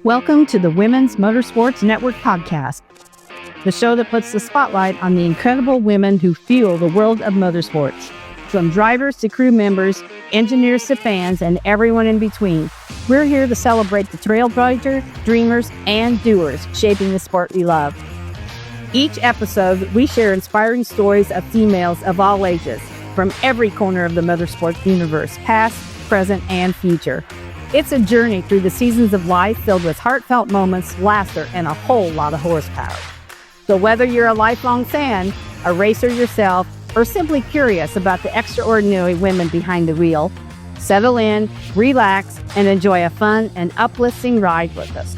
Welcome to the Women's Motorsports Network podcast, the show that puts the spotlight on the incredible women who fuel the world of motorsports. From drivers to crew members, engineers to fans, and everyone in between, we're here to celebrate the trailblazers, dreamers, and doers shaping the sport we love. Each episode, we share inspiring stories of females of all ages, from every corner of the motorsports universe, past, present, and future. It's a journey through the seasons of life filled with heartfelt moments, laughter, and a whole lot of horsepower. So whether you're a lifelong fan, a racer yourself, or simply curious about the extraordinary women behind the wheel, settle in, relax, and enjoy a fun and uplifting ride with us.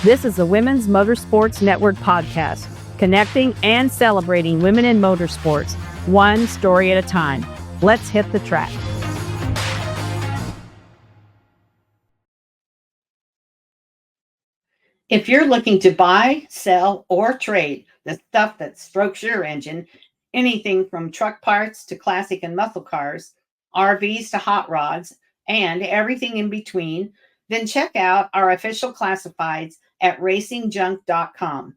This is the Women's Motorsports Network podcast, connecting and celebrating women in motorsports, one story at a time. Let's hit the track. If you're looking to buy, sell, or trade the stuff that strokes your engine, anything from truck parts to classic and muscle cars, RVs to hot rods, and everything in between, then check out our official classifieds at racingjunk.com.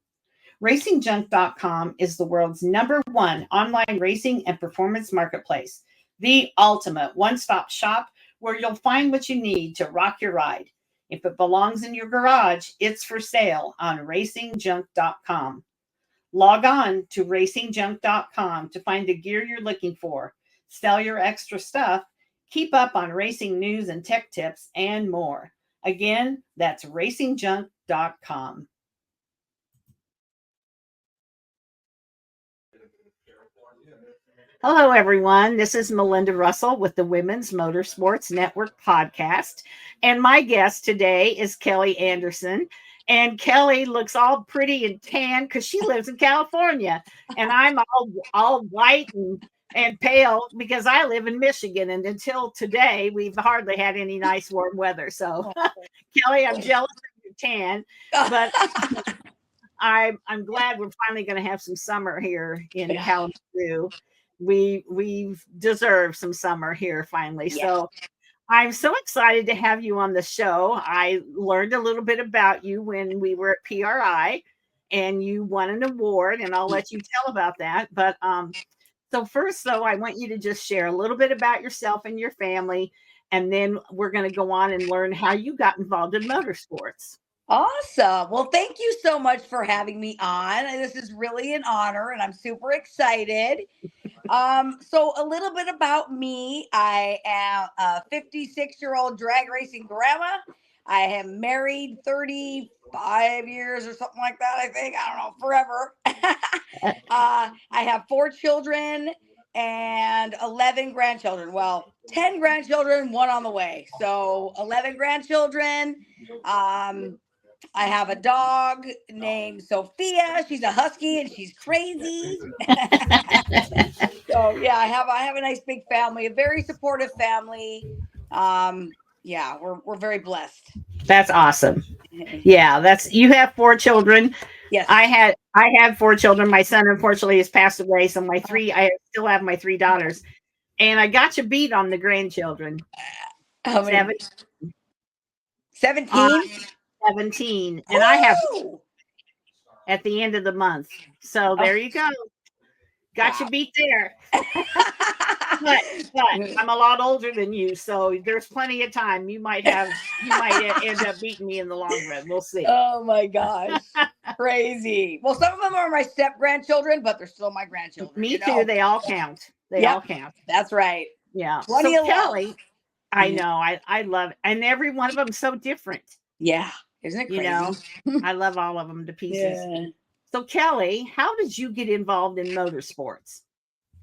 Racingjunk.com is the world's #1 online racing and performance marketplace, the ultimate one-stop shop where you'll find what you need to rock your ride. If it belongs in your garage, it's for sale on racingjunk.com. Log on to racingjunk.com to find the gear you're looking for, sell your extra stuff, keep up on racing news and tech tips, and more. Again, that's racingjunk.com. Hello, everyone. This is Melinda Russell with the Women's Motorsports Network podcast. And my guest today is Kelly Anderson. And Kelly looks all pretty and tan because she lives in California. And I'm all white and pale because I live in Michigan. And until today, we've hardly had any nice warm weather. So, Kelly, I'm jealous of your tan. But I'm glad we're finally going to have some summer here in California. We deserve some summer here finally. Yeah. So I'm so excited to have you on the show. I learned a little bit about you when we were at PRI and you won an award, and I'll let you tell about that. But so first though, I want you to just share a little bit about yourself and your family, and then we're going to go on and learn how you got involved in motorsports. Awesome. Well, thank you so much for having me on. This is really an honor and I'm super excited. So a little bit about me. I am a 56-year-old drag racing grandma. I am married 35 years or something like that. I think, I don't know, forever. I have 4 children and 11 grandchildren. Well, 10 grandchildren, 1 on the way. So 11 grandchildren. I have a dog named Sophia. She's a husky and she's crazy. So yeah, I have a nice big family, a very supportive family. Yeah, we're very blessed. That's awesome. Yeah, you have 4 children. Yes. I had 4 children. My son unfortunately has passed away, so I still have my 3 daughters. And I got you beat on the grandchildren. How many? 17? 17. And I have at the end of the month. So there you go. Got you beat there. but I'm a lot older than you, so there's plenty of time. You might end up beating me in the long run. We'll see. Oh my gosh. Crazy. Well, some of them are my step grandchildren, but they're still my grandchildren. Me too. They all count. They all count. That's right. Yeah. So Kelly, I know. I love it. And every one of them is so different. Yeah. Isn't it crazy? You know, I love all of them to pieces. Yeah. So Kelly, how did you get involved in motorsports?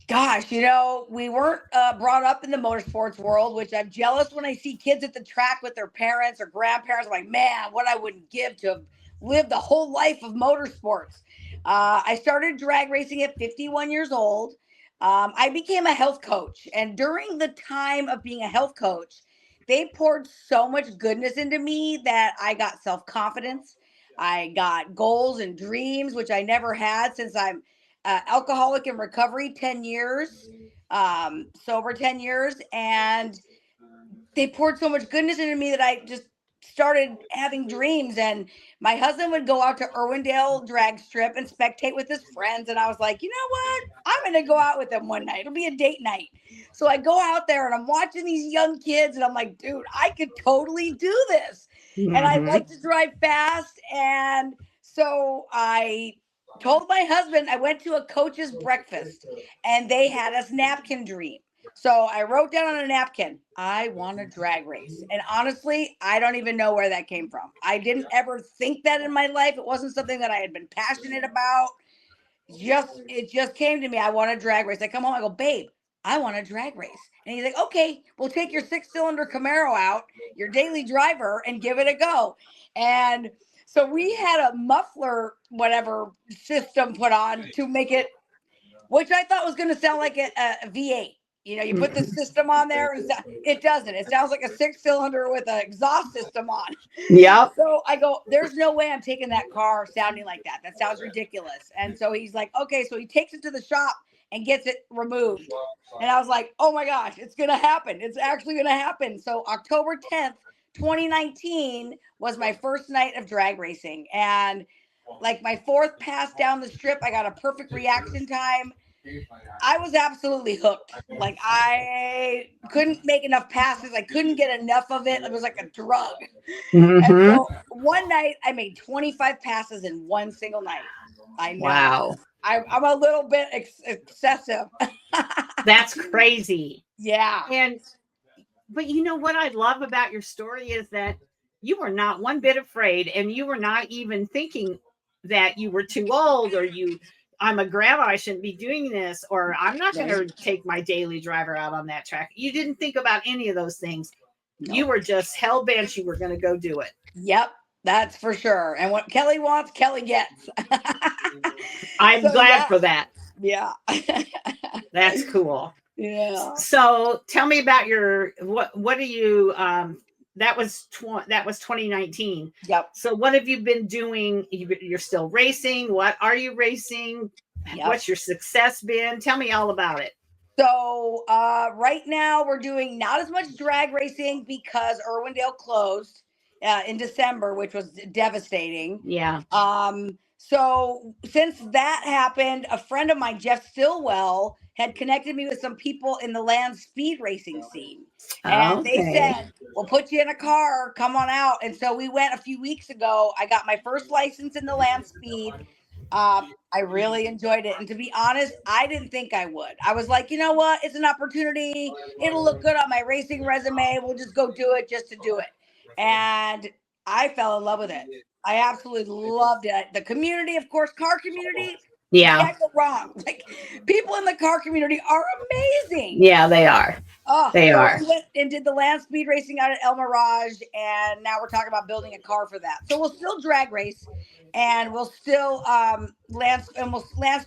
Gosh, we weren't brought up in the motorsports world, which I'm jealous when I see kids at the track with their parents or grandparents. I'm like, man, what I wouldn't give to have lived the whole life of motorsports. I started drag racing at 51 years old. I became a health coach. And during the time of being a health coach, they poured so much goodness into me that I got self-confidence. I got goals and dreams, which I never had since I'm alcoholic in recovery, 10 years, sober 10 years. And they poured so much goodness into me that I just started having dreams, and my husband would go out to Irwindale drag strip and spectate with his friends. And I was like, you know what? I'm going to go out with them one night. It'll be a date night. So I go out there and I'm watching these young kids and I'm like, dude, I could totally do this. And I like to drive fast. And so I told my husband, I went to a coach's breakfast and they had us napkin dream. So I wrote down on a napkin, I want to drag race. And honestly, I don't even know where that came from. I didn't ever think that in my life. It wasn't something that I had been passionate about. It just came to me. I want to drag race. I come home, I go, babe, I want to drag race. And he's like, okay, we'll take your 6-cylinder Camaro out, your daily driver, and give it a go. And so we had a muffler, whatever system put on to make it, which I thought was going to sound like a V8. You know, you put the system on there, and it doesn't. It sounds like a 6-cylinder with an exhaust system on. Yep. So I go, there's no way I'm taking that car sounding like that. That sounds ridiculous. And so he's like, okay. So he takes it to the shop and gets it removed. And I was like, oh my gosh, it's going to happen. It's actually going to happen. So October 10th, 2019 was my first night of drag racing. And like my fourth pass down the strip, I got a perfect reaction time. I was absolutely hooked. Like I couldn't make enough passes. I couldn't get enough of it. It was like a drug. And so one night I made 25 passes in one single night. I know. Wow. I'm a little bit excessive. That's crazy. Yeah. But you know what I love about your story is that you were not one bit afraid, and you were not even thinking that you were too old, or I'm a grandma, I shouldn't be doing this, or I'm not going to take my daily driver out on that track. You didn't think about any of those things. No. You were just hell bent. You were going to go do it. Yep, that's for sure. And what Kelly wants, Kelly gets. I'm glad for that. Yeah. That's cool. Yeah. So tell me about what do you, that was 2019. Yep. So what have you been doing? You're still racing. What are you racing? Yep. What's your success been? Tell me all about it. So right now we're doing not as much drag racing because Irwindale closed in December, which was devastating. Yeah. So since that happened, a friend of mine, Jeff Stillwell, had connected me with some people in the land speed racing scene. And they said, we'll put you in a car, come on out. And so we went a few weeks ago. I got my first license in the land speed. I really enjoyed it. And to be honest, I didn't think I would. I was like, you know what? It's an opportunity. It'll look good on my racing resume. We'll just go do it just to do it. And I fell in love with it. I absolutely loved it. The community, of course, car community. Yeah. Can't go wrong. Like people in the car community are amazing. Yeah, they are. Oh, they are. We went and did the land speed racing out at El Mirage, and now we're talking about building a car for that. So we'll still drag race, and we'll still land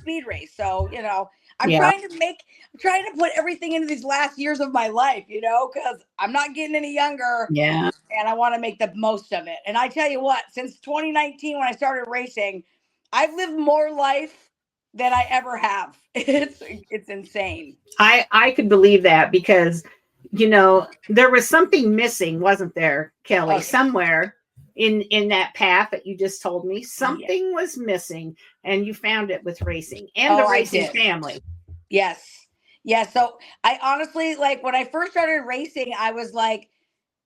speed race. So you know, I'm trying to put everything into these last years of my life, you know, because I'm not getting any younger. Yeah. And I want to make the most of it. And I tell you what, since 2019, when I started racing, I've lived more life than I ever have. It's insane. I could believe that because, you know, there was something missing, wasn't there, Kelly? Somewhere in that path that you just told me, something was missing, and you found it with racing and the racing family. Yes. Yeah. So I honestly, like when I first started racing, I was like,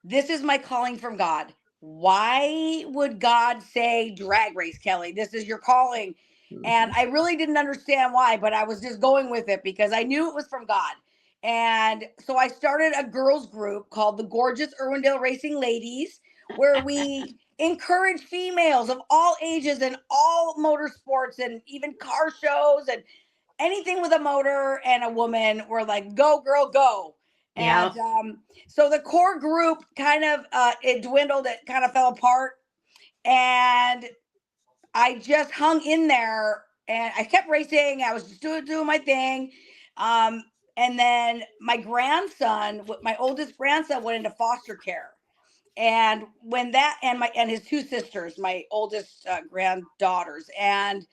this is my calling from God. Why would God say drag race, Kelly? This is your calling. And I really didn't understand why, but I was just going with it because I knew it was from God. And so I started a girls group called the Gorgeous Irwindale Racing Ladies, where we encourage females of all ages and all motorsports and even car shows and anything with a motor and a woman. We're like, go, girl, go. And so the core group kind of, it dwindled, it kind of fell apart. And I just hung in there and I kept racing. I was just doing my thing. And then my oldest grandson went into foster care. And when that, and his two sisters, my oldest granddaughters. And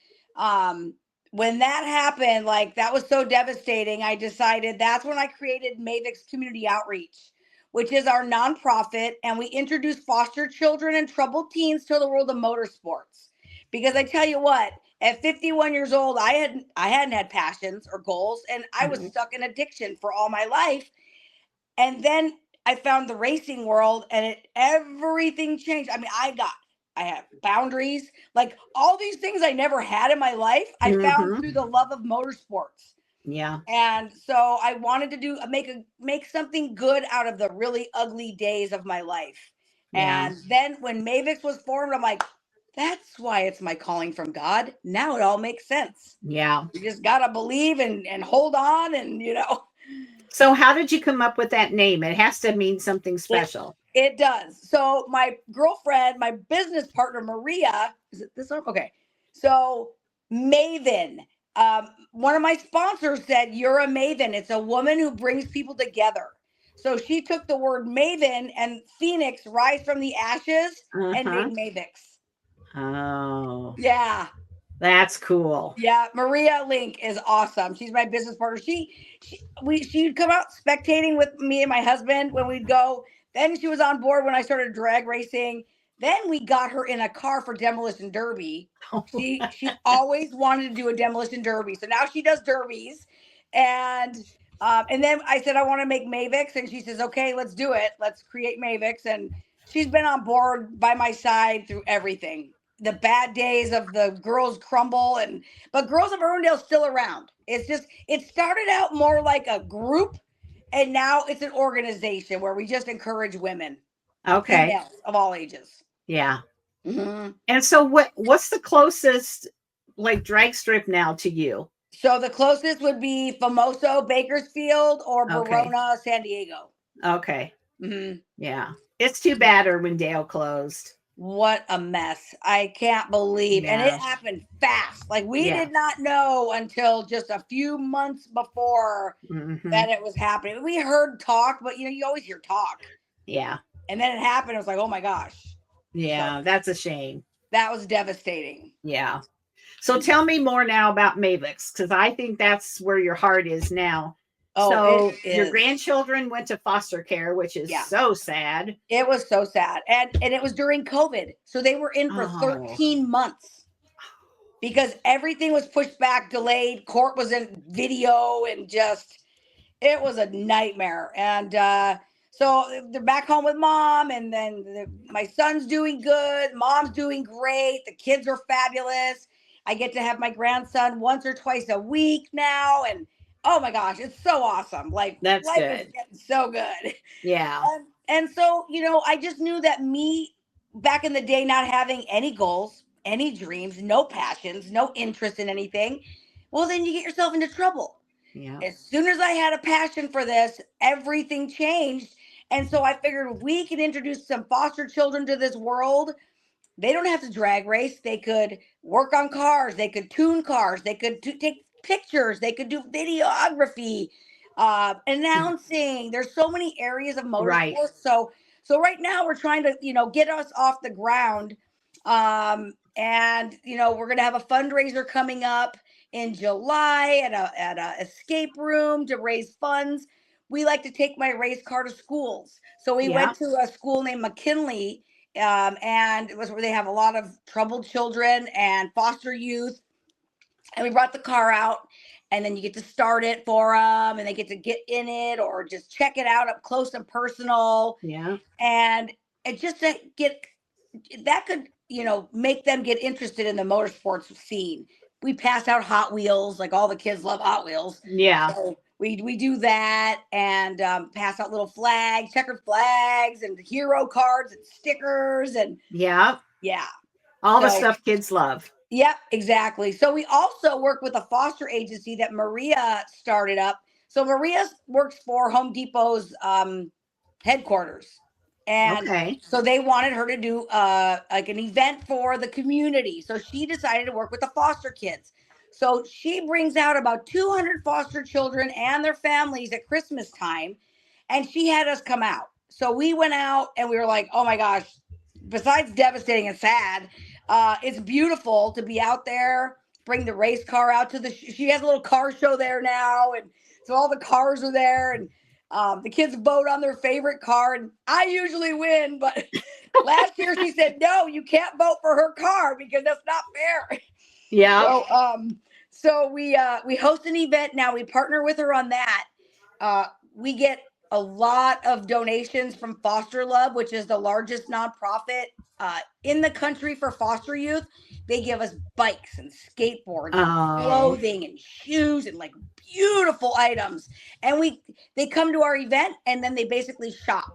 when that happened, like that was so devastating. I decided that's when I created Mavix Community Outreach, which is our nonprofit, and we introduce foster children and troubled teens to the world of motorsports. Because I tell you what, at 51 years old, I hadn't had passions or goals, and I was Mhm. stuck in addiction for all my life. And then I found the racing world, and everything changed. I mean, I have boundaries, like all these things I never had in my life. I found Mhm. through the love of motorsports. Yeah. And so I wanted to make something good out of the really ugly days of my life. Yeah. And then when Mavix was formed, I'm like, that's why it's my calling from God. Now it all makes sense. Yeah. You just gotta believe and hold on, and So how did you come up with that name? It has to mean something it special. it does. So my girlfriend, my business partner Maria, is it this one? Okay. So Maven. One of my sponsors said, "You're a maven. It's a woman who brings people together." So she took the word maven and Phoenix, rise from the ashes, and Uh-huh. made Mavix. Oh, Yeah. that's cool. Yeah, Maria Link is awesome. She's my business partner. She'd come out spectating with me and my husband when we'd go. Then she was on board when I started drag racing. Then we got her in a car for demolition derby. She always wanted to do a demolition derby, so now she does derbies. And then I said I want to make Mavix, and she says, "Okay, let's do it. Let's create Mavix." And she's been on board by my side through everything, the bad days of the girls crumble, but Girls of Irwindale's still around. It's just, it started out more like a group, and now it's an organization where we just encourage women, Okay. females of all ages. Yeah. hmm And so what's the closest like drag strip now to you? So the closest would be Famoso, Bakersfield, or Okay. Verona, San Diego. Okay. hmm Yeah. It's too bad Irwindale closed. What a mess. I can't believe. And it Yeah. happened fast. Like, we Yeah. did not know until just a few months before Hmm. that it was happening. We heard talk, but you always hear talk. Yeah. And then it happened. It was like, oh my gosh. So Yeah. That's a shame. that was devastating. Yeah. So tell me more now about Mavix, because I think that's where your heart is now. Oh, it So your is. grandchildren went to foster care, which is Yeah. so sad. It was so sad. And it was during COVID. So they were in for Oh, 13 months because everything was pushed back, delayed. Court was in video, and just, it was a nightmare. And so they're back home with mom, and then my son's doing good. Mom's doing great. The kids are fabulous. I get to have my grandson once or twice a week now. And oh my gosh, it's so awesome. Like, that's life is good. getting so good. Yeah. And so, I just knew that me back in the day, not having any goals, any dreams, no passions, no interest in anything, well, then you get yourself into trouble. Yeah. As soon as I had a passion for this, everything changed. And so I figured we could introduce some foster children to this world. They don't have to drag race. They could work on cars. They could tune cars. They could take pictures. They could do videography, announcing. There's so many areas of Right. motorsports. So right now we're trying to, get us off the ground. And we're gonna have a fundraiser coming up in July at a escape room to raise funds. We like to take my race car to schools. So we Yeah. went to a school named McKinley, and it was where they have a lot of troubled children and foster youth. And we brought the car out, and then you get to start it for them, and they get to get in it or just check it out up close and personal. Yeah. And it just to get that could, make them get interested in the motorsports scene. We pass out Hot Wheels, like all the kids love Hot Wheels. Yeah. So we do that, and pass out little flags, checkered flags, and hero cards and stickers, and Yeah. yeah. All the So stuff kids love. yep, exactly. So we also work with a foster agency that Maria started up. So Maria works for Home Depot's headquarters. And Okay. so they wanted her to do like an event for the community. So she decided to work with the foster kids. So she brings out about 200 foster children and their families at Christmas time. And she had us come out. So we went out, and we were like, oh my gosh, besides devastating and sad, it's beautiful to be out there, bring the race car out to she has a little car show there now. And so all the cars are there, and The kids vote on their favorite car, and I usually win. But last year she said, "No, you can't vote for her car because that's not fair." Yeah. So we host an event now. We partner with her on that. We get a lot of donations from Foster Love, which is the largest nonprofit in the country for foster youth. They give us bikes and skateboards and clothing and shoes and like beautiful items. And they come to our event and then they basically shop.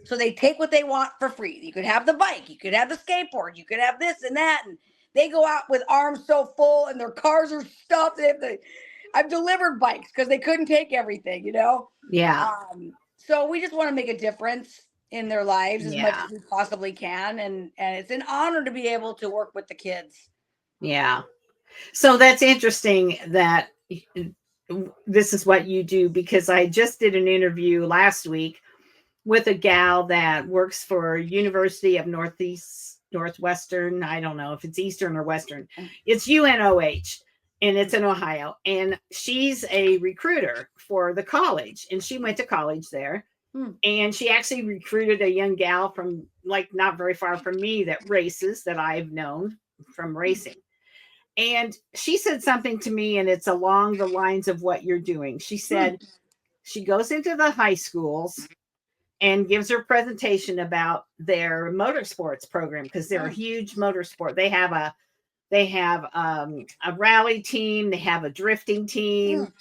So they take what they want for free. You could have the bike, you could have the skateboard, you could have this and that. And they go out with arms so full and their cars are stuffed. I've delivered bikes because they couldn't take everything, Yeah. So we just want to make a difference in their lives as much as we possibly can. And it's an honor to be able to work with the kids. Yeah. So that's interesting that this is what you do, because I just did an interview last week with a gal that works for University of Northwestern. I don't know if it's Eastern or Western. It's UNOH, and it's in Ohio. And she's a recruiter for the college, and she went to college there. And she actually recruited a young gal from like not very far from me that races, that I've known from racing. And she said something to me, and it's along the lines of what you're doing. She said she goes into the high schools and gives her presentation about their motorsports program, because they're a huge motorsport. They have a rally team, they have a drifting team,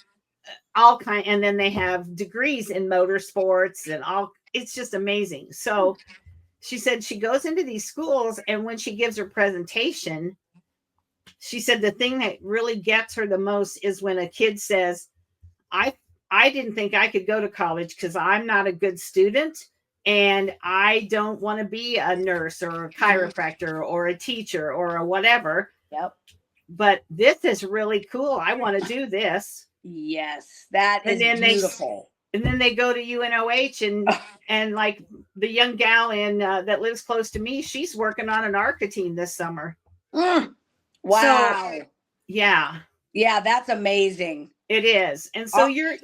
all kind, and then they have degrees in motorsports and all. It's just amazing. So she said she goes into these schools, and when she gives her presentation, she said the thing that really gets her the most is when a kid says, I didn't think I could go to college because I'm not a good student, and I don't want to be a nurse or a chiropractor or a teacher or a whatever. Yep. But this is really cool. I want to do this. Yes, that is beautiful. And then they go to UNOH, and like the young gal that lives close to me, she's working on an ARCA team this summer. Wow. So, yeah, that's amazing. It is. And so you're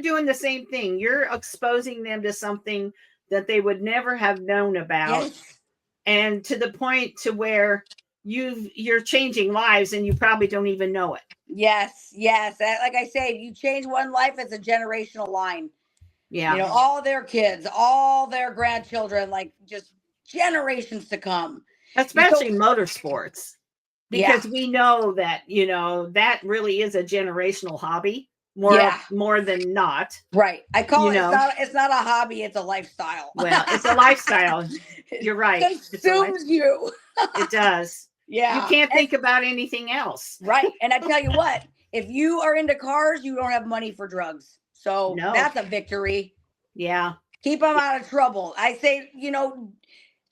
doing the same thing. You're exposing them to something that they would never have known about. Yes. And to the point to where you're changing lives and you probably don't even know it. Yes. Like I say, if you change one life, it's a generational line. Yeah. All their kids, all their grandchildren, like just generations to come. Especially motorsports. Because we know that, that really is a generational hobby more than not. Right. I call it's not a hobby, it's a lifestyle. Well, it's a lifestyle. You're right. It consumes you. It does. Yeah. You can't think about anything else. Right. And I tell you what, if you are into cars, you don't have money for drugs. So that's a victory. Yeah. Keep them out of trouble. I say,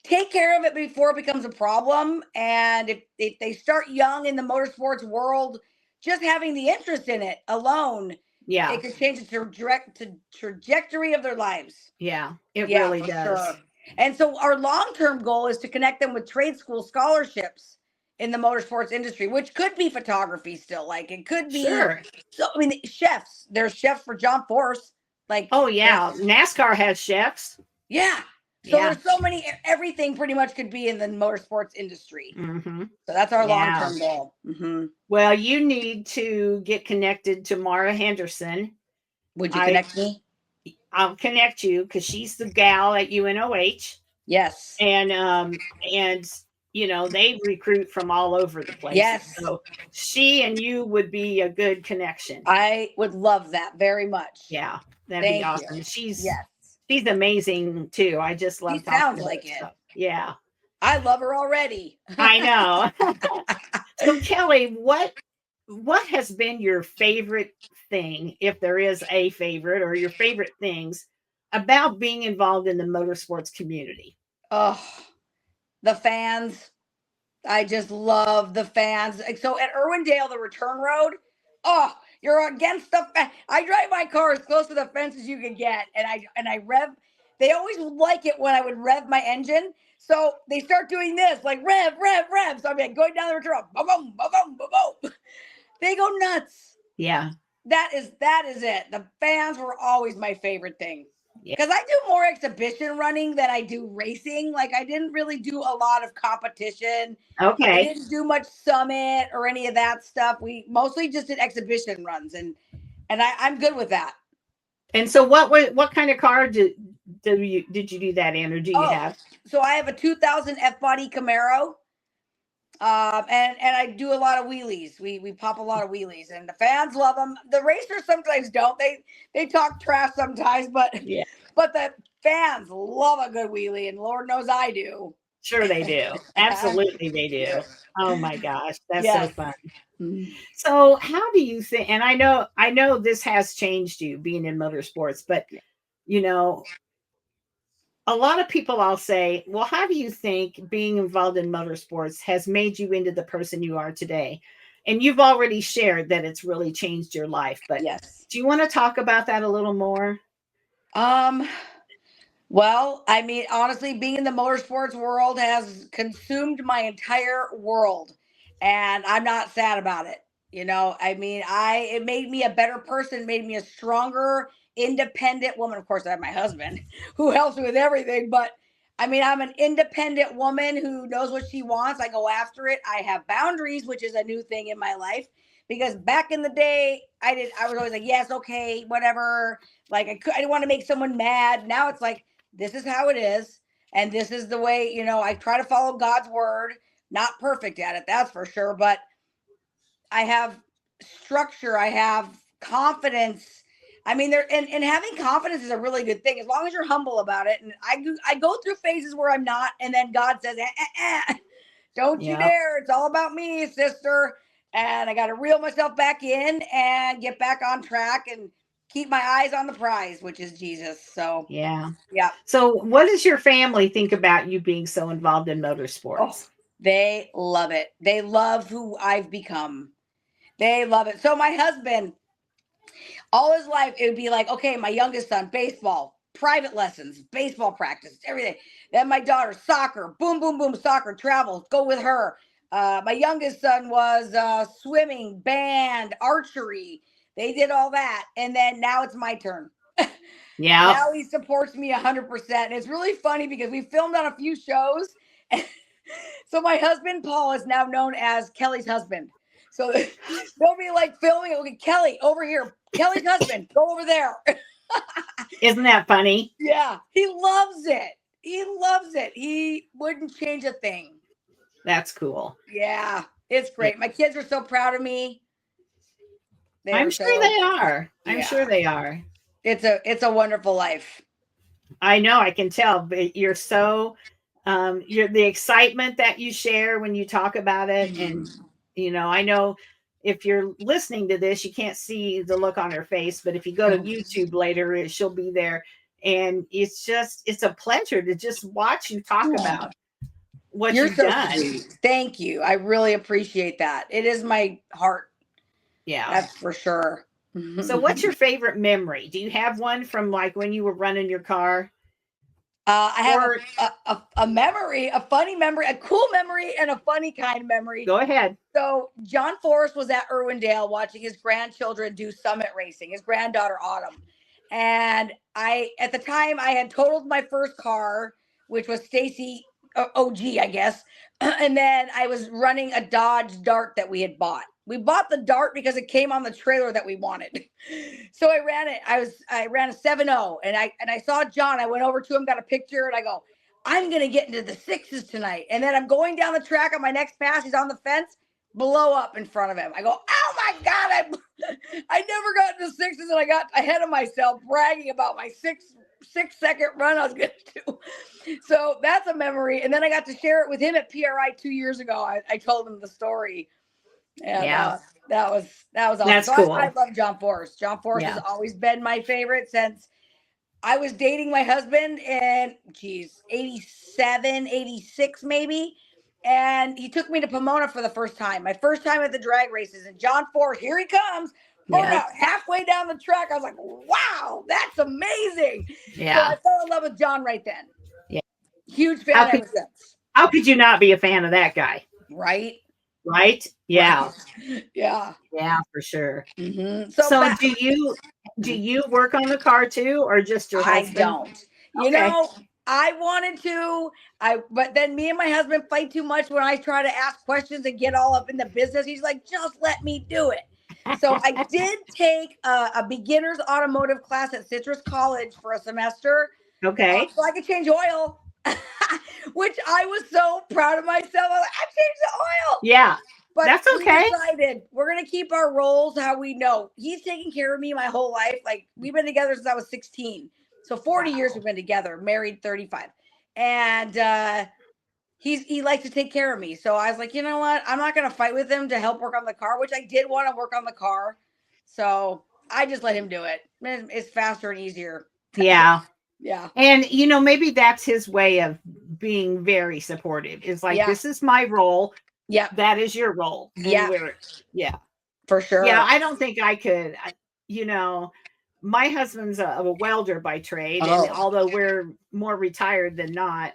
take care of it before it becomes a problem. And if they start young in the motorsports world, just having the interest in it alone, it could change the trajectory of their lives. Yeah, it really does. Sure. And so our long-term goal is to connect them with trade school scholarships in the motorsports industry, which could be photography still. Like it could be. Sure. So, I mean, chefs. There's chefs for John Force. Like, oh yeah, NASCAR has chefs. Yeah. So there's so many, everything pretty much could be in the motorsports industry. Mm-hmm. So that's our long-term goal. Mm-hmm. Well, you need to get connected to Mara Henderson. Would you connect me? I'll connect you because she's the gal at UNOH. Yes. And they recruit from all over the place. Yes. So she and you would be a good connection. I would love that very much. Yeah. That'd be awesome. You. She's amazing too. I just love talking sounds like it. Stuff. Yeah. I love her already. I know. So Kelly, what has been your favorite thing, if there is a favorite, or your favorite things about being involved in the motorsports community? Oh, the fans. I just love the fans. So at Irwindale, the return road, you're against the fence. I drive my car as close to the fence as you can get. And I rev. They always like it when I would rev my engine. So they start doing this, like rev. So I'm like going down the return road. Boom, boom, boom, boom, boom. They go nuts. Yeah. that is it. The fans were always my favorite thing. Yeah. Because I do more exhibition running than I do racing. Like I didn't really do a lot of competition. I Okay. didn't do much summit or any of that stuff. We mostly just did exhibition runs, and I'm good with that. And so what kind of car did you do that in, or do you have? So I have a 2000 F-body Camaro. And I do a lot of wheelies. We pop a lot of wheelies, and the fans love them. The racers sometimes don't. They talk trash sometimes, but the fans love a good wheelie, and Lord knows I do. Sure they do. Absolutely they do. Yeah. Oh my gosh, that's Yes. so fun. Mhm. So how do you think, and I know this has changed you being in motorsports, but you know, a lot of people I'll say, well, how do you think being involved in motorsports has made you into the person you are today? And you've already shared that it's really changed your life, but Yes. do you want to talk about that a little more? Well, I mean, honestly, being in the motorsports world has consumed my entire world, and I'm not sad about it. You know, I mean, it made me a better person, made me a stronger, independent woman. Of course, I have my husband who helps me with everything, but I mean, I'm an independent woman who knows what she wants. I go after it. I have boundaries, which is a new thing in my life because back in the day, I was always like, yes, okay, whatever. Like I didn't want to make someone mad. Now it's like, this is how it is. And this is the way, you know, I try to follow God's word. Not perfect at it, that's for sure. But I have structure. I have confidence. I mean, and having confidence is a really good thing as long as you're humble about it. And I go through phases where I'm not, and then God says, don't you dare. It's all about me, sister. And I got to reel myself back in and get back on track and keep my eyes on the prize, which is Jesus. So Yeah. yeah. So what does your family think about you being so involved in motorsports? Oh, they love it. They love who I've become. They love it. So my husband, all his life, it would be like, okay, my youngest son, baseball, private lessons, baseball practice, everything. Then my daughter, soccer, boom, boom, boom, soccer, travel, go with her. My youngest son was swimming, band, archery. They did all that. And then now it's my turn. Yeah. Now he supports me 100%. And it's really funny because we filmed on a few shows. So my husband, Paul, is now known as Kelly's husband. So they'll be like filming. Okay, Kelly, over here. Kelly's husband, go over there. Isn't that funny? Yeah, he loves it. He loves it. He wouldn't change a thing. That's cool. Yeah, it's great. My kids are so proud of me. I'm sure they are. I'm sure they are. It's a wonderful life. I know, I can tell, but you're so you're the excitement that you share when you talk about it. And you know, I know if you're listening to this, you can't see the look on her face, but if you go to YouTube later, she'll be there. And it's a pleasure to just watch you talk about what you've done. Sweet. Thank you. I really appreciate that. It is my heart. Yeah, that's for sure. So what's your favorite memory? Do you have one from like when you were running your car? I have a memory, a funny memory, a cool memory, and a funny kind of memory. Go ahead. So John Forrest was at Irwindale watching his grandchildren do summit racing, his granddaughter Autumn. And at the time, I had totaled my first car, which was Stacy OG, I guess. And then I was running a Dodge Dart that we had bought. We bought the Dart because it came on the trailer that we wanted. So I ran it. I ran a 7.0 and I saw John. I went over to him, got a picture, and I go, I'm going to get into the sixes tonight. And then I'm going down the track on my next pass. He's on the fence, blow up in front of him. I go, oh my God, I never got into sixes, and I got ahead of myself bragging about my 6-second run I was going to do. So that's a memory. And then I got to share it with him at PRI 2 years ago. I told him the story. And, that was awesome. That's so cool. I love John Forrest. John Forrest has always been my favorite since I was dating my husband in 87, 86 maybe. And he took me to Pomona for the first time. My first time at the drag races. And John Forrest, here he comes. About halfway down the track, I was like, wow, that's amazing. Yeah. So I fell in love with John right then. Yeah. Huge fan ever since. How could you not be a fan of that guy? Right? Right? Yeah. Right. Yeah. Yeah, for sure. So So do you work on the car too, or just your I husband? don't. You Okay. know, I wanted to. But then me and my husband fight too much when I try to ask questions and get all up in the business. He's like, just let me do it. So I did take a beginner's automotive class at Citrus College for a semester, Okay. so I could change oil, which I was so proud of myself. I was like, I changed the oil. Yeah. But That's we okay. decided we're gonna keep our roles how we know. He's taken care of me my whole life. Like we've been together since I was 16. So 40 years we've been together, married 35. And he likes to take care of me. So I was like, you know what? I'm not gonna fight with him to help work on the car, which I did want to work on the car. So I just let him do it. It's faster and easier. Yeah. Yeah. And maybe that's his way of being very supportive. Is like, Yeah. this is my role. Yeah. That is your role. And Yeah. yeah. For sure. Yeah, I don't think I could. My husband's a welder by trade, and although we're more retired than not,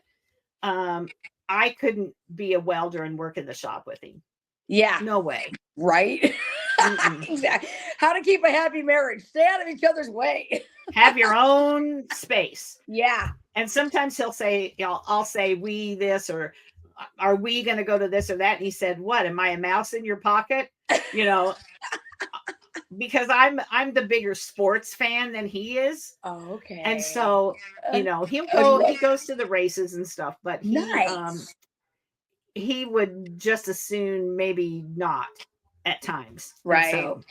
I couldn't be a welder and work in the shop with him. Yeah. No way. Right? Exactly. How to keep a happy marriage. Stay out of each other's way. Have your own space. Yeah. And sometimes he'll say, I'll say, we this, or are we going to go to this or that? And he said, what? Am I a mouse in your pocket? Because I'm the bigger sports fan than he is. Oh, okay. And so, he goes to the races and stuff, but he would just as soon maybe not at times. Right. So,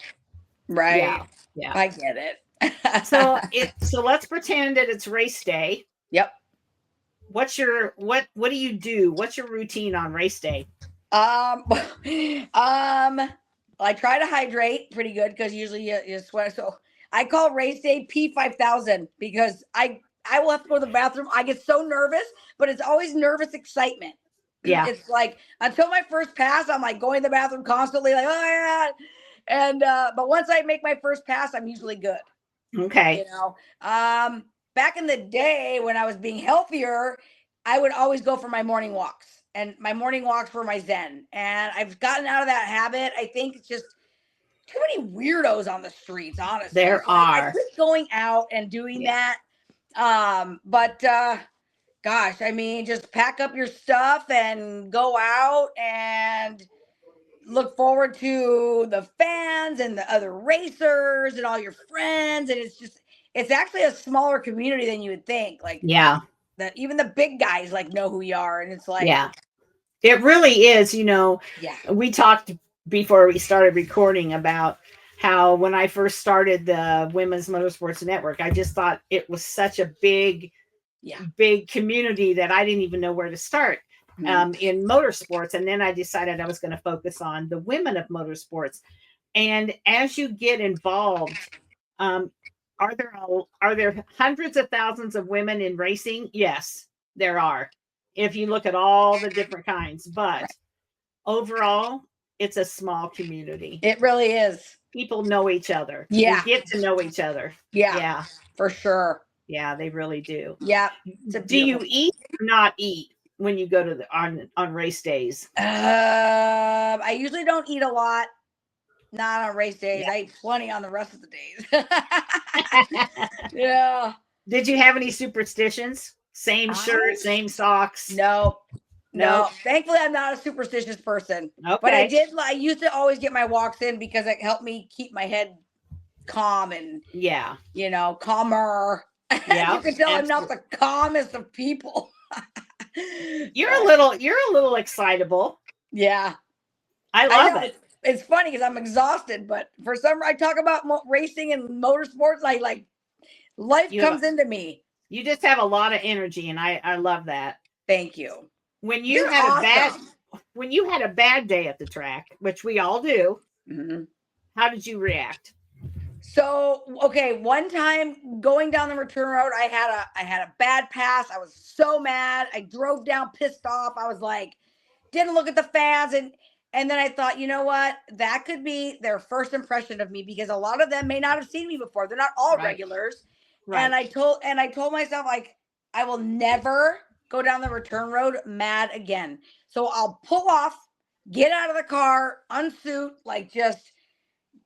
right. Yeah. I get it. So let's pretend that it's race day. Yep. What do you do? What's your routine on race day? I try to hydrate pretty good because usually you sweat. So I call race day P5000 because I will have to go to the bathroom. I get so nervous, but it's always nervous excitement. Yeah. It's like until my first pass, I'm like going to the bathroom constantly, like, oh yeah. And but once I make my first pass, I'm usually good. Okay. Back in the day when I was being healthier, I would always go for my morning walks. And my morning walks were my zen. And I've gotten out of that habit. I think it's just too many weirdos on the streets, honestly. There are. I quit going out and doing that. Gosh, I mean, just pack up your stuff and go out and look forward to the fans and the other racers and all your friends. And it's actually a smaller community than you would think. Like, yeah, that even the big guys like know who you are. And it's like, yeah, it really is. We talked before we started recording about how when I first started the Women's Motorsports Network, I just thought it was such a big community that I didn't even know where to start in motorsports. And then I decided I was going to focus on the women of motorsports. And as you get involved, are there hundreds of thousands of women in racing? Yes, there are. If you look at all the different kinds, but overall, it's a small community. It really is. People know each other. Yeah. They get to know each other. Yeah. Yeah. For sure. Yeah, they really do. Yeah. Do you eat or not eat when you go to on race days? I usually don't eat a lot. Not on race days. I eat plenty on the rest of the days. Yeah. Did you have any superstitions? Same shirt, same socks? No. Thankfully, I'm not a superstitious person. Okay. But I used to always get my walks in because it helped me keep my head calm and calmer. Yeah. You can tell I'm not the calmest of people. You're a little excitable. Yeah. I love it. It's funny because I'm exhausted, but for some reason I talk about racing and motorsports. Like life comes into me. You just have a lot of energy, and I love that. Thank you. When you had a bad day at the track, which we all do, how did you react? So, okay, one time going down the return road, I had a bad pass. I was so mad. I drove down pissed off. I was like, didn't look at the fans, and then I thought, you know what? That could be their first impression of me because a lot of them may not have seen me before. They're not all regulars. Right. And I told myself, like, I will never go down the return road mad again. So I'll pull off get out of the car, unsuit, like just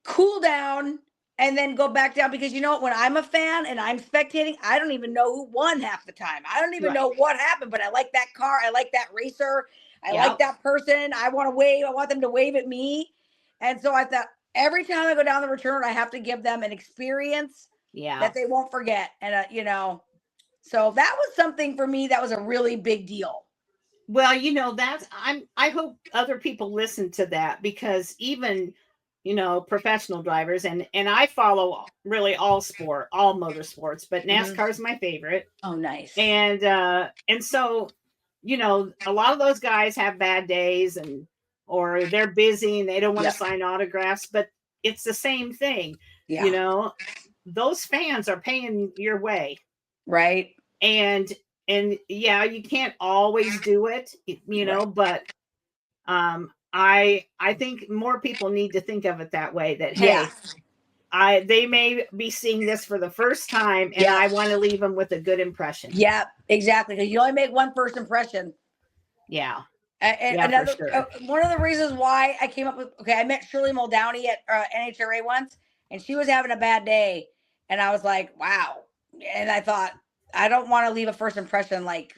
cool down, and then go back down. Because you know what? When I'm a fan and I'm spectating, I don't even know who won half the time. I don't even Right. know what happened, but I like that car. I like that racer. I like Yep. that person. I want to wave. I want them to wave at me. And so I thought every time I go down the return, I have to give them an experience Yeah. that they won't forget. And, so that was something for me that was a really big deal. Well, I hope other people listen to that, because even, professional drivers, and I follow really all motorsports, but NASCAR is my favorite. Oh, nice. And so, a lot of those guys have bad days, or they're busy and they don't want to sign autographs, but it's the same thing. Yeah. Those fans are paying your way. Right. And yeah, you can't always do it, but I think more people need to think of it that way, that hey, they may be seeing this for the first time, and I want to leave them with a good impression. Yeah, exactly. Because you only make one first impression. Yeah. And another, for sure. One of the reasons why I came up with, I met Shirley Muldowney at NHRA once, and she was having a bad day. And I was like, wow. And I thought, I don't want to leave a first impression like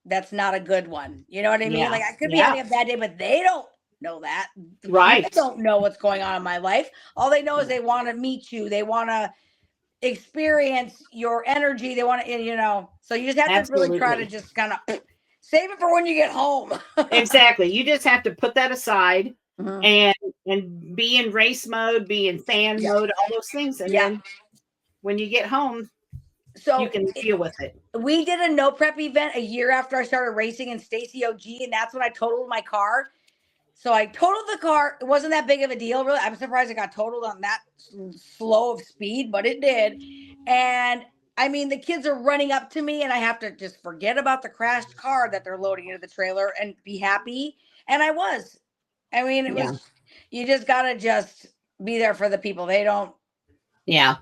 that's not a good one. You know what I mean? Like, I could be having a bad day, but they don't know that. Right. They don't know what's going on in my life. All they know is they want to meet you. They want to experience your energy. They want to, so you just have to really try to just kind of save it for when you get home. Exactly. You just have to put that aside and be in race mode, be in fan mode, all those things. And then when you get home, so you can deal with it. We did a no prep event a year after I started racing in Stacy OG, and that's when I totaled my car. So I totaled the car. It wasn't that big of a deal, really. I'm surprised it got totaled on that slow of speed, but it did. And I mean, the kids are running up to me, and I have to just forget about the crashed car that they're loading into the trailer and be happy. And I was. I mean, it was, you just got to just be there for the people. They don't. Yeah.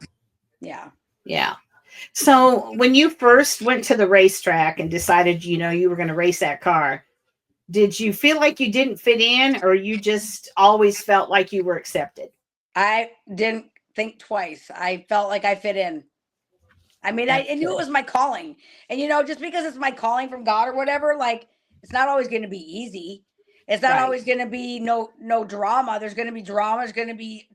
Yeah. Yeah. So when you first went to the racetrack and decided, you were going to race that car, did you feel like you didn't fit in, or you just always felt like you were accepted? I didn't think twice. I felt like I fit in. I mean, I knew it was my calling. And, just because it's my calling from God or whatever, like, it's not always going to be easy. It's not always going to be no drama. There's going to be drama. There's going to be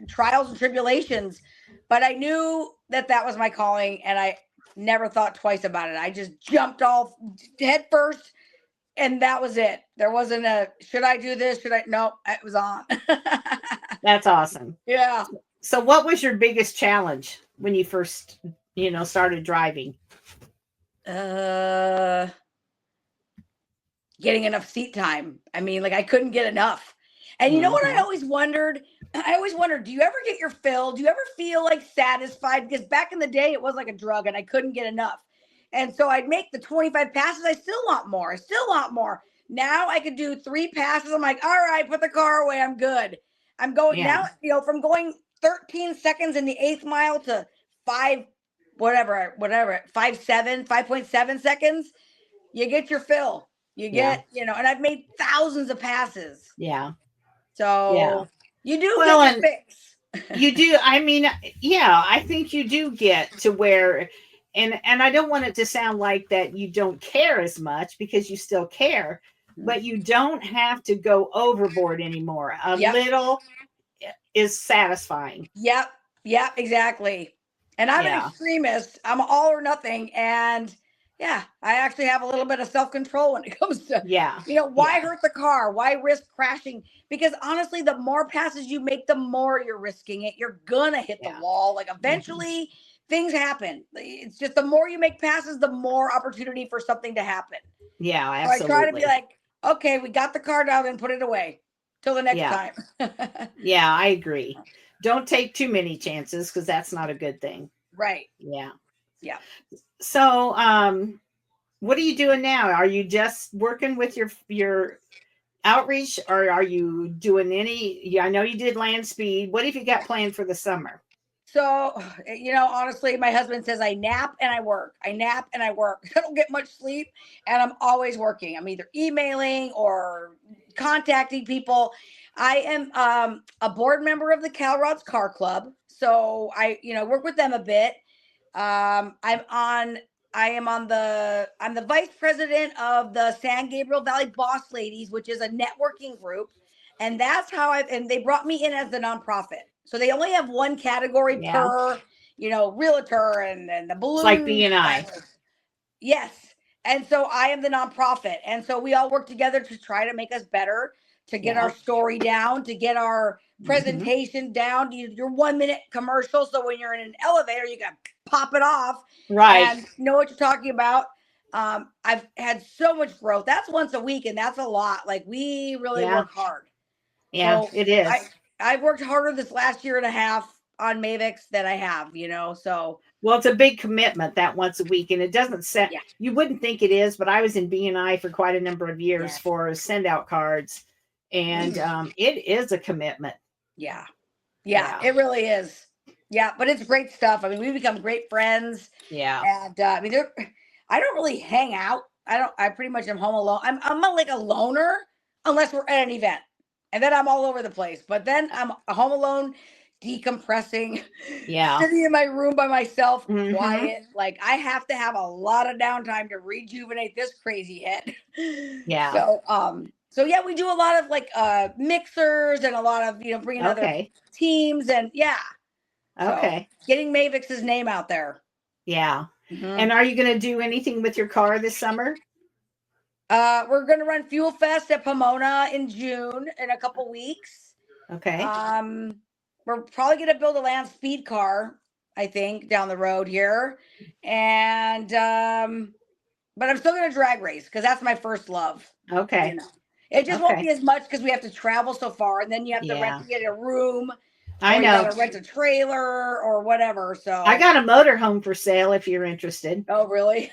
trials and tribulations. But I knew that was my calling, and I never thought twice about it. I just jumped off head first. And that was it. There wasn't should I do this? No, it was on. That's awesome. Yeah. So what was your biggest challenge when you first, started driving? Getting enough seat time. I mean, like, I couldn't get enough. And you know what I always wondered? Do you ever get your fill? Do you ever feel like satisfied? Because back in the day, it was like a drug and I couldn't get enough. And so I'd make the 25 passes. I still want more. Now I could do 3 passes. I'm like, all right, put the car away. I'm good. I'm going now, from going 13 seconds in the 8th mile to 5.7 seconds, you get your fill. You get, and I've made thousands of passes. Yeah. So you do get your fix. You do. I mean, I think you do get to where, and I don't want it to sound like that you don't care as much, because you still care, but you don't have to go overboard anymore. A little is satisfying. Yep, exactly. And I'm an extremist. I'm all or nothing. And I actually have a little bit of self-control when it comes to, why hurt the car? Why risk crashing? Because honestly, the more passes you make, the more you're risking it. You're going to hit the wall. Like, eventually things happen. It's just the more you make passes, the more opportunity for something to happen. Yeah, absolutely. So I try to be like, okay, we got the car down, and put it away till the next time. Yeah, I agree. Don't take too many chances, because that's not a good thing. Right. Yeah. Yeah. So, what are you doing now? Are you just working with your outreach, or are you doing any? I know you did land speed. What have you got planned for the summer? So, honestly, my husband says I nap and I work. I nap and I work. I don't get much sleep, and I'm always working. I'm either emailing or contacting people. I am a board member of the Cal Rods Car Club, so I work with them a bit. I'm the vice president of the San Gabriel Valley Boss Ladies, which is a networking group, and that's how and they brought me in as the nonprofit. So they only have one category per, realtor and the balloon. It's like B&I. Yes. And so I am the nonprofit. And so we all work together to try to make us better, to get our story down, to get our presentation down, your 1 minute commercial. So when you're in an elevator, you can pop it off, right, and know what you're talking about. I've had so much growth. That's once a week, and that's a lot. Like, we really work hard. Yeah, so it is. I've worked harder this last year and a half on Mavix than I have, so. Well, it's a big commitment, that once a week, and it doesn't set. Yeah. You wouldn't think it is, but I was in B&I for quite a number of years for send out cards, and it is a commitment. Yeah, it really is. Yeah, but it's great stuff. I mean, we become great friends. Yeah, and I mean, I don't really hang out. I pretty much am home alone. I'm like a loner unless we're at an event, and then I'm all over the place. But then I'm home alone, decompressing, sitting in my room by myself, quiet. Like, I have to have a lot of downtime to rejuvenate this crazy head. Yeah. So yeah, we do a lot of like mixers and a lot of bringing other teams and so, getting Mavix's name out there. Yeah. And are you going to do anything with your car this summer? We're going to run Fuel Fest at Pomona in June in a couple weeks. Okay. We're probably going to build a land speed car, I think, down the road here. And, but I'm still going to drag race because that's my first love. Okay. It just won't be as much because we have to travel so far, and then you have to get a room. I know. You gotta rent a trailer or whatever. So I got a motorhome for sale if you're interested. Oh, really?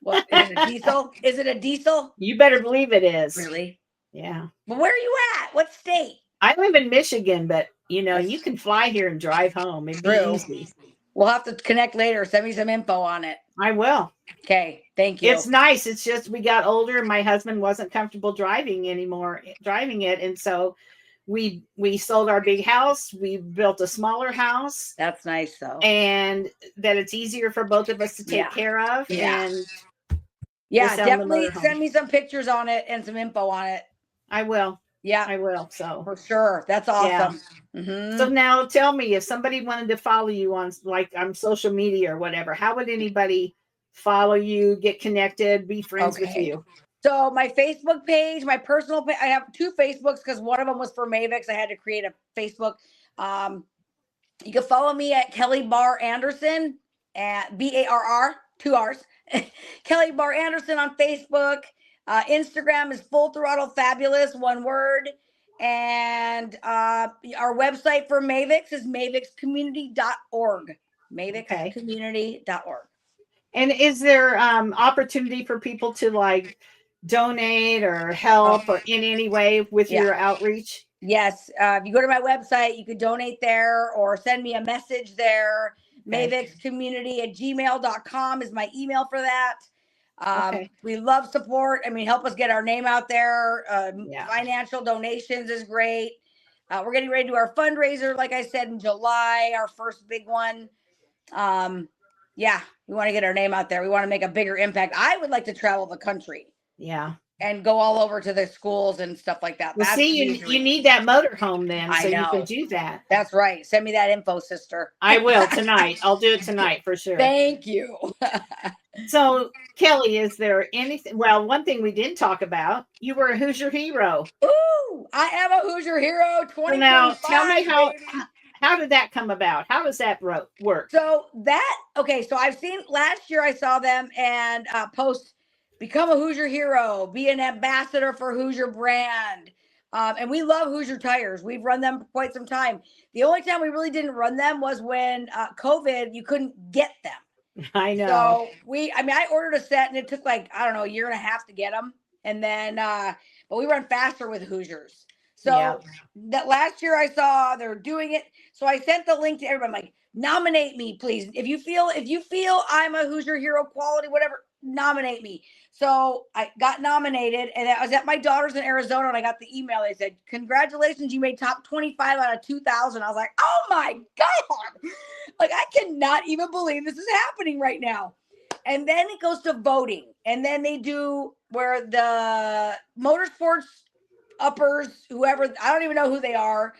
What is it? A diesel? Is it a diesel? You better believe it is. Really? Yeah. But where are you at? What state? I live in Michigan, but you can fly here and drive home. It'd be easy. We'll have to connect later. Send me some info on it. I will. Okay. Thank you. It's nice. It's just we got older and my husband wasn't comfortable driving it. And so we sold our big house. We built a smaller house. That's nice though. And that it's easier for both of us to take care of. Yeah. And definitely send me some pictures on it and some info on it. I will. Yeah, I will. So for sure. That's awesome. Yeah. So now tell me, if somebody wanted to follow you on social media or whatever, how would anybody follow you, get connected, be friends with you? So my Facebook page, my personal page, I have two Facebooks because one of them was for Mavix. I had to create a Facebook. You can follow me at Kelly Barr Anderson at BARR, 2 R's. Kelly Barr Anderson on Facebook. Instagram is Full Throttle Fabulous, 1 word. And our website for Mavix is mavixcommunity.org. Mavixcommunity.org. And is there opportunity for people to donate or help or in any way with your outreach? Yes. If you go to my website, you could donate there or send me a message there. mavixcommunity@gmail.com is my email for that. We love support. I mean, help us get our name out there. Financial donations is great. We're getting ready to do our fundraiser, like I said, in July, our first big one. We want to get our name out there. We want to make a bigger impact. I would like to travel the country. Yeah. And go all over to the schools and stuff like that. Well, you need that motorhome then, so you can do that. That's right. Send me that info, sister. I will tonight. I'll do it tonight for sure. Thank you. So, Kelly, is there anything? Well, one thing we didn't talk about, you were a Hoosier hero. Ooh, I am a Hoosier hero. 2025. Now, tell me how did that come about? How does that work? So so I've seen last year. I saw them and post. Become a Hoosier hero, be an ambassador for Hoosier brand. And we love Hoosier tires. We've run them for quite some time. The only time we really didn't run them was when COVID, you couldn't get them. I know. So I ordered a set and it took a year and a half to get them. And then, but we run faster with Hoosiers. So that last year I saw they're doing it. So I sent the link to everybody. Nominate me, please. If you feel I'm a Hoosier hero quality, whatever, nominate me. So I got nominated, and I was at my daughter's in Arizona, and I got the email. They said, "Congratulations, you made top 25 out of 2,000." I was like, "Oh my God!" Like, I cannot even believe this is happening right now. And then it goes to voting, and then they do where the motorsports uppers, whoever, I don't even know who they are,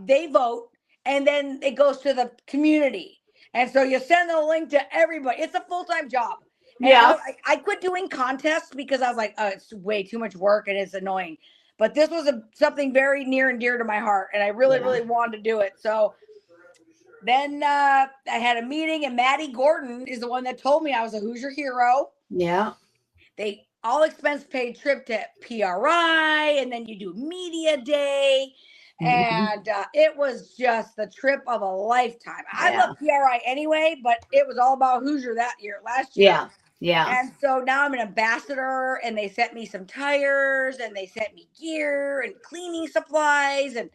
they vote, and then it goes to the community. And so you send the link to everybody. It's a full-time job. And Yeah. I quit doing contests because I was like, oh, it's way too much work and it's annoying. But this was something very near and dear to my heart, and I really, really wanted to do it. So then I had a meeting, and Maddie Gordon is the one that told me I was a Hoosier hero. Yeah. They all expense paid trip to PRI, and then you do media day. And it was just the trip of a lifetime. I love PRI anyway, but it was all about Hoosier last year. Yeah. Yeah. And so now I'm an ambassador, and they sent me some tires, and they sent me gear and cleaning supplies. And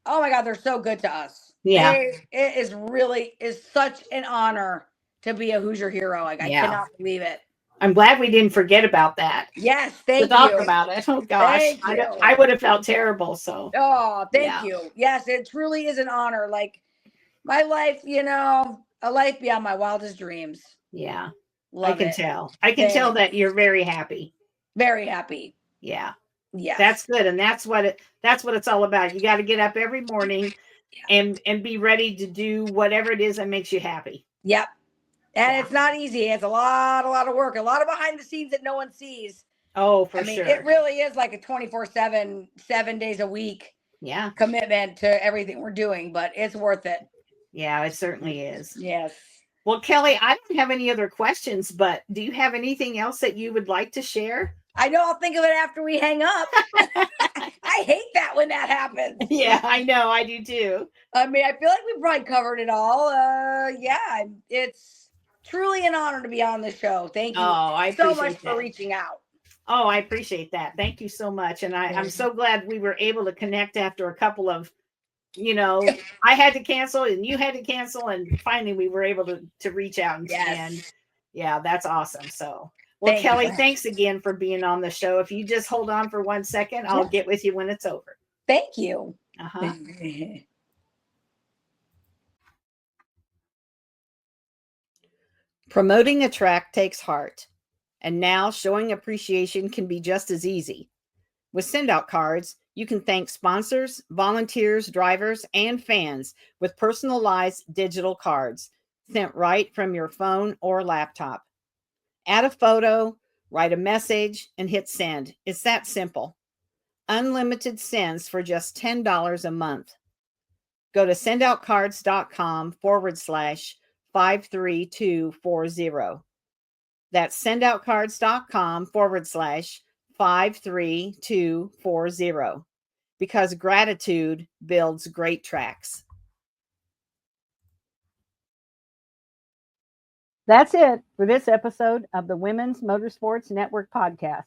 oh my God, they're so good to us. Yeah. It is such an honor to be a Hoosier hero. Like, I cannot believe it. I'm glad we didn't forget about that. Yes, thank you. Talk about it. Oh gosh, I would have felt terrible. So. Oh, thank you. Yes, it truly is an honor. Like, my life, a life beyond my wildest dreams. Yeah, Love I can it. tell. I can tell that you're very happy. Very happy. Yeah. Yeah. That's good, and that's what it's all about. You got to get up every morning and be ready to do whatever it is that makes you happy. Yep. And it's not easy. It's a lot of work, a lot of behind the scenes that no one sees. Oh, for sure. It really is like a 24/7, 7 days a week commitment to everything we're doing, but it's worth it. Yeah, it certainly is. Yes. Well, Kelly, I don't have any other questions, but do you have anything else that you would like to share? I know I'll think of it after we hang up. I hate that when that happens. Yeah, I know. I do too. I feel like we probably covered it all. It's truly an honor to be on the show. Thank you so much for reaching out. Oh, I appreciate that. Thank you so much. And I'm so glad we were able to connect after a couple of, I had to cancel and you had to cancel. And finally we were able to reach out. And yeah, that's awesome. So, well, Kelly, thanks again for being on the show. If you just hold on for 1 second, I'll get with you when it's over. Thank you. Promoting a track takes heart, and now showing appreciation can be just as easy. With send-out cards, you can thank sponsors, volunteers, drivers, and fans with personalized digital cards sent right from your phone or laptop. Add a photo, write a message, and hit send. It's that simple. Unlimited sends for just $10 a month. Go to sendoutcards.com/53240. That's sendoutcards.com/53240. Because gratitude builds great tracks. That's it for this episode of the Women's Motorsports Network podcast.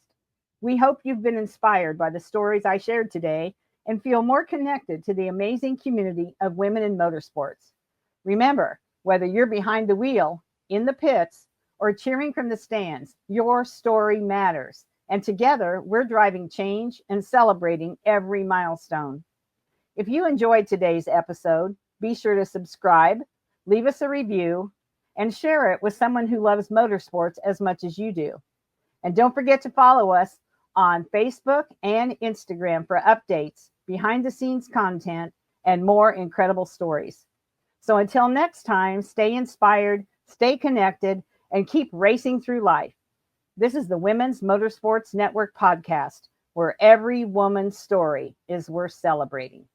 We hope you've been inspired by the stories I shared today and feel more connected to the amazing community of women in motorsports. Remember, whether you're behind the wheel, in the pits, or cheering from the stands, your story matters. And together, we're driving change and celebrating every milestone. If you enjoyed today's episode, be sure to subscribe, leave us a review, and share it with someone who loves motorsports as much as you do. And don't forget to follow us on Facebook and Instagram for updates, behind-the-scenes content, and more incredible stories. So until next time, stay inspired, stay connected, and keep racing through life. This is the Women's Motorsports Network podcast, where every woman's story is worth celebrating.